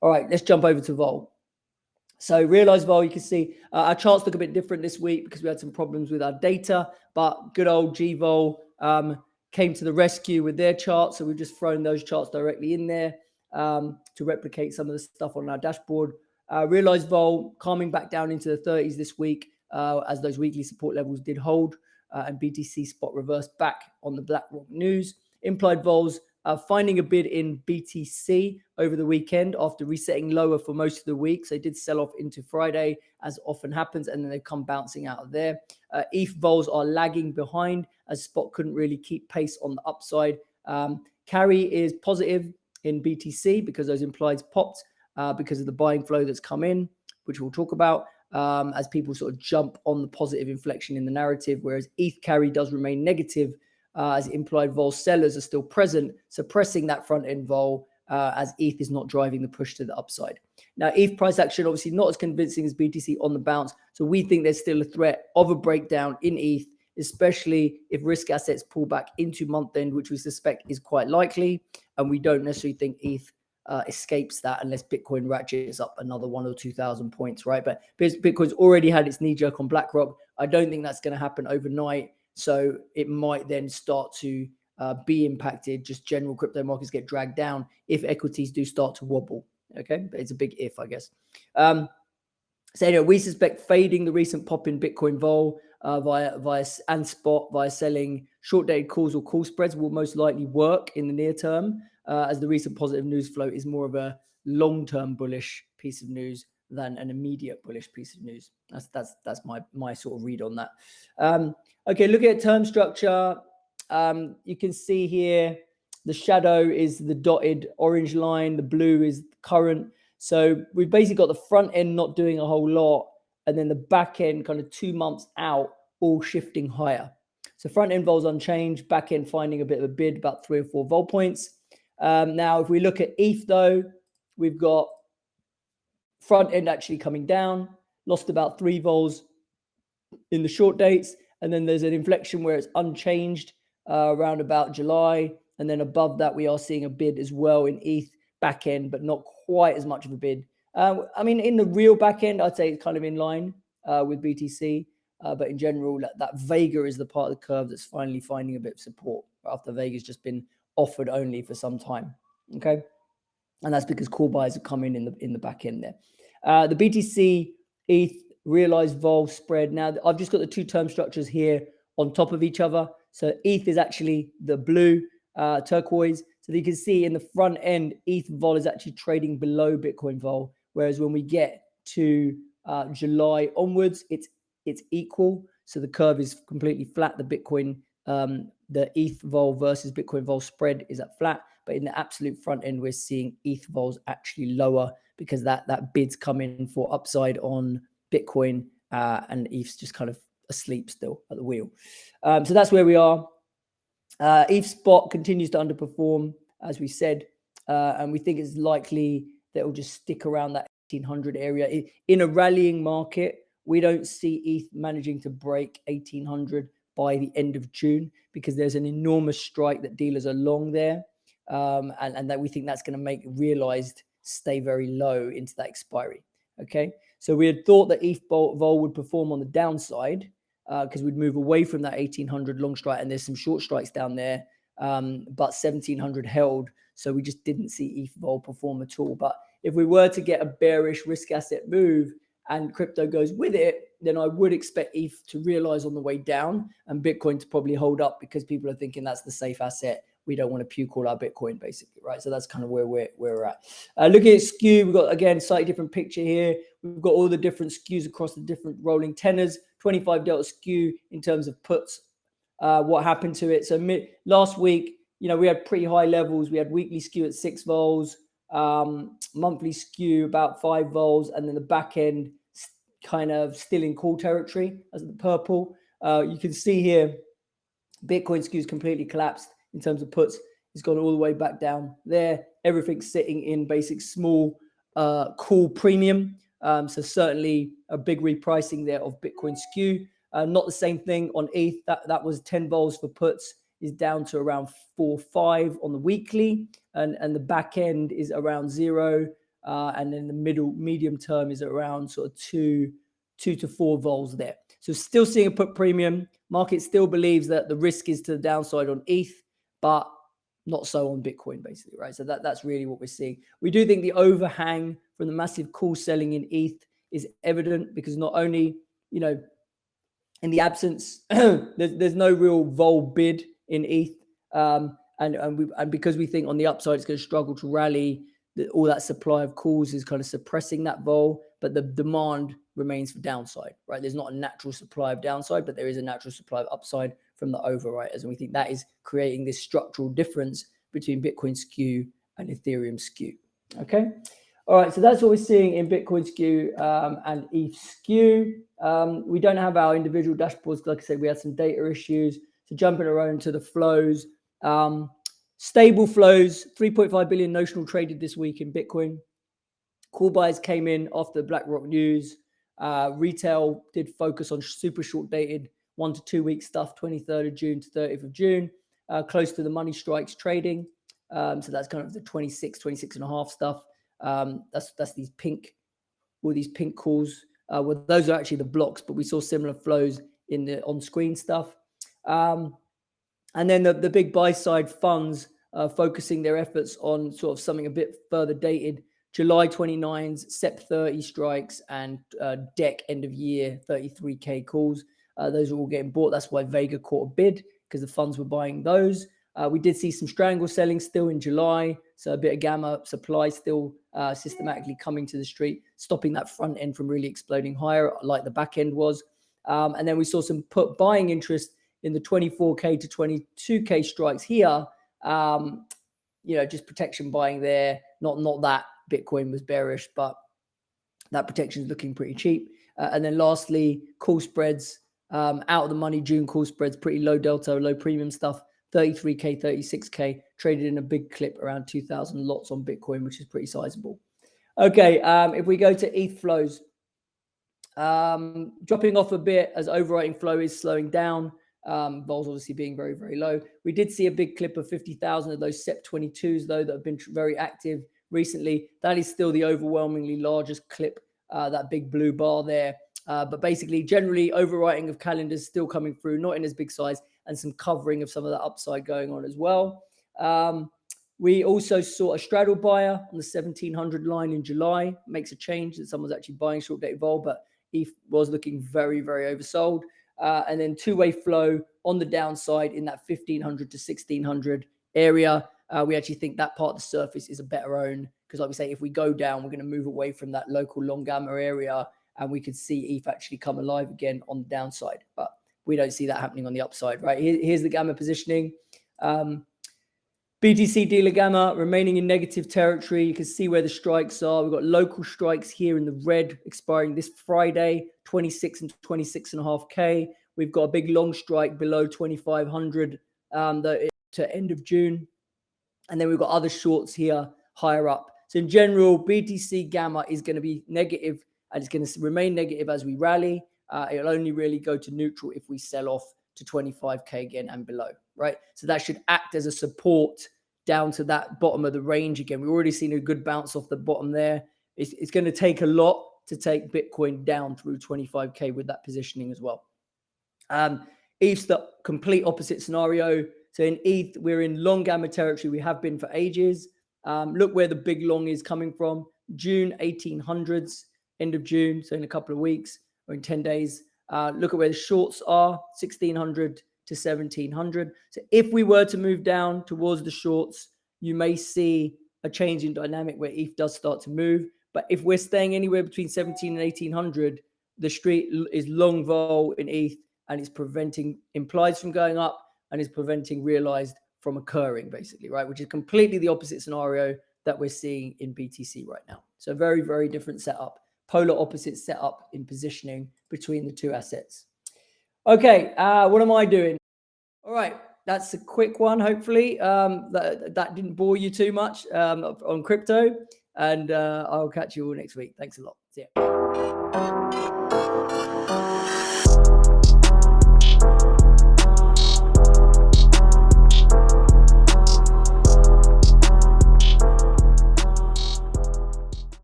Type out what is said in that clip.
All right, let's jump over to Vol. So realized Vol, you can see our charts look a bit different this week because we had some problems with our data, but good old G-Vol came to the rescue with their charts. So we've just thrown those charts directly in there to replicate some of the stuff on our dashboard. Realized Vol coming back down into the 30s this week as those weekly support levels did hold, and BTC spot reversed back on the BlackRock news. Implied Vols finding a bid in BTC over the weekend after resetting lower for most of the week. So they did sell off into Friday, as often happens, and then they've come bouncing out of there. ETH vols are lagging behind as spot couldn't really keep pace on the upside. Carry is positive in BTC because those implieds popped because of the buying flow that's come in, which we'll talk about as people sort of jump on the positive inflection in the narrative, whereas ETH carry does remain negative as implied vol sellers are still present, suppressing that front-end vol as ETH is not driving the push to the upside. Now, ETH price action obviously not as convincing as BTC on the bounce, so we think there's still a threat of a breakdown in ETH, especially if risk assets pull back into month-end, which we suspect is quite likely, and we don't necessarily think ETH escapes that unless Bitcoin ratchets up another 1,000 or 2,000 points, right? But Bitcoin's already had its knee jerk on BlackRock. I don't think that's going to happen overnight. So it might then start to be impacted. Just general crypto markets get dragged down if equities do start to wobble. Okay, but it's a big if, I guess. So anyway, we suspect fading the recent pop in Bitcoin vol via and spot via selling short-dated calls or call spreads will most likely work in the near term, as the recent positive news flow is more of a long-term bullish piece of news than an immediate bullish piece of news. That's my sort of read on that. Okay, looking at term structure, you can see here the shadow is the dotted orange line, the blue is current. So we've basically got the front end not doing a whole lot, and then the back end kind of 2 months out, all shifting higher. So front end vols unchanged, back end finding a bit of a bid, about 3 or 4 vol points. Now, if we look at ETH though, we've got front end actually coming down, lost about 3 vols in the short dates, and then there's an inflection where it's unchanged around about July, and then above that we are seeing a bid as well in ETH back end, but not quite as much of a bid. I mean, in the real back end, I'd say it's kind of in line with BTC, but in general, that Vega is the part of the curve that's finally finding a bit of support after Vega's just been offered only for some time. Okay, and that's because call buyers have come in the back end there. The BTC ETH realized vol spread. Now, I've just got the 2 term structures here on top of each other. So ETH is actually the blue turquoise. So you can see in the front end, ETH vol is actually trading below Bitcoin vol, whereas when we get to July onwards, it's equal. So the curve is completely flat. The Bitcoin, the ETH vol versus Bitcoin vol spread is at flat, but in the absolute front end, we're seeing ETH vols actually lower because that bid's come in for upside on Bitcoin, and ETH's just kind of asleep still at the wheel. So that's where we are. ETH spot continues to underperform, as we said, and we think it's likely that it will just stick around that 1800 area. In a rallying market, we don't see ETH managing to break 1800 by the end of June because there's an enormous strike that dealers are long there, and that we think that's going to make realized stay very low into that expiry. Okay, so we had thought that ETH vol would perform on the downside because we'd move away from that 1800 long strike, and there's some short strikes down there, but 1700 held, so we just didn't see ETH vol perform at all. But if we were to get a bearish risk asset move and crypto goes with it, then I would expect ETH to realize on the way down and Bitcoin to probably hold up because people are thinking that's the safe asset. We don't want to puke all our Bitcoin, basically, right? So that's kind of where we're at. Looking at SKEW, we've got, again, slightly different picture here. We've got all the different SKEWs across the different rolling tenors, 25 delta SKEW in terms of puts, what happened to it. So last week, we had pretty high levels. We had weekly SKEW at 6 vols, monthly SKEW about 5 vols, and then the back end kind of still in call territory as the purple. You can see here, Bitcoin SKEW's completely collapsed. In terms of puts, it's gone all the way back down there. Everything's sitting in basic small call premium. So certainly a big repricing there of Bitcoin SKEW. Not the same thing on ETH. That was 10 vols for puts is down to around 4.5 on the weekly, and the back end is around 0. and then the medium term is around sort of 2 to 4 vols there. So still seeing a put premium. Market still believes that the risk is to the downside on ETH, but not so on Bitcoin, basically, right? So that's really what we're seeing. We do think the overhang from the massive call selling in ETH is evident, because not only, you know, in the absence, there's no real vol bid in ETH, and because we think on the upside it's going to struggle to rally, all that supply of calls is kind of suppressing that vol, but the demand remains for downside, right? There's not a natural supply of downside, but there is a natural supply of upside from the overwriters, and we think that is creating this structural difference between Bitcoin SKEW and Ethereum SKEW. Okay. All right, so that's what we're seeing in Bitcoin SKEW and ETH SKEW. We don't have our individual dashboards. Like I said, we had some data issues. So jumping around to the flows. Stable flows, 3.5 billion notional traded this week in Bitcoin. Call buys came in after the BlackRock news. Retail did focus on super short dated 1 to 2 week stuff, 23rd of June to 30th of June, close to the money strikes trading. So that's kind of the 26 and a half stuff. That's these pink calls. Well, those are actually the blocks, but we saw similar flows in the on-screen stuff. And then the big buy-side funds focusing their efforts on sort of something a bit further dated. July 29s, SEP 30 strikes, and DEC end of year 33K calls. Those are all getting bought. That's why Vega caught a bid, because the funds were buying those. We did see some strangle selling still in July. So a bit of gamma supply still systematically coming to the street, stopping that front end from really exploding higher like the back end was. And then we saw some put buying interest in the 24K to 22K strikes here. Just protection buying there. Not that Bitcoin was bearish, but that protection is looking pretty cheap. And then lastly, call spreads, out of the money June call spreads, pretty low delta, low premium stuff. 33K, 36K, traded in a big clip around 2,000 lots on Bitcoin, which is pretty sizable. Okay, if we go to ETH flows, dropping off a bit as overwriting flow is slowing down. Vols obviously being very, very low. We did see a big clip of 50,000 of those SEP 22s, though, that have been very active recently. That is still the overwhelmingly largest clip, that big blue bar there. But basically, generally, overwriting of calendars still coming through, not in as big size, and some covering of some of that upside going on as well. We also saw a straddle buyer on the 1700 line in July. Makes a change that someone's actually buying short dated vol, but ETH was looking very, very oversold. And then two-way flow on the downside in that 1500 to 1600 area. We actually think that part of the surface is a better own, because like we say, if we go down, we're going to move away from that local long gamma area, and we could see ETH actually come alive again on the downside. But we don't see that happening on the upside, right? Here's the gamma positioning. BTC dealer gamma remaining in negative territory. You can see where the strikes are. We've got local strikes here in the red expiring this Friday, 26 and 26.5K. We've got a big long strike below 2,500 to end of June. And then we've got other shorts here higher up. So in general, BTC gamma is going to be negative, and it's going to remain negative as we rally. It'll only really go to neutral if we sell off to 25K again and below, right? So that should act as a support down to that bottom of the range again. We've already seen a good bounce off the bottom there. It's going to take a lot to take Bitcoin down through 25K with that positioning as well. ETH's the complete opposite scenario. So in ETH, we're in long gamma territory. We have been for ages. Look where the big long is coming from. June 1800s, end of June. So in a couple of weeks or in 10 days. Look at where the shorts are, 1600 to 1700. So if we were to move down towards the shorts, you may see a change in dynamic where ETH does start to move. But if we're staying anywhere between 17 and 1800, the street is long vol in ETH, and it's preventing implies from going up, and is preventing realized from occurring, basically, right? Which is completely the opposite scenario that we're seeing in BTC right now. So very, very different setup. Polar opposite setup in positioning between the two assets. Okay, what am I doing? All right, that's a quick one, hopefully. That didn't bore you too much on crypto. And I'll catch you all next week. Thanks a lot. See ya.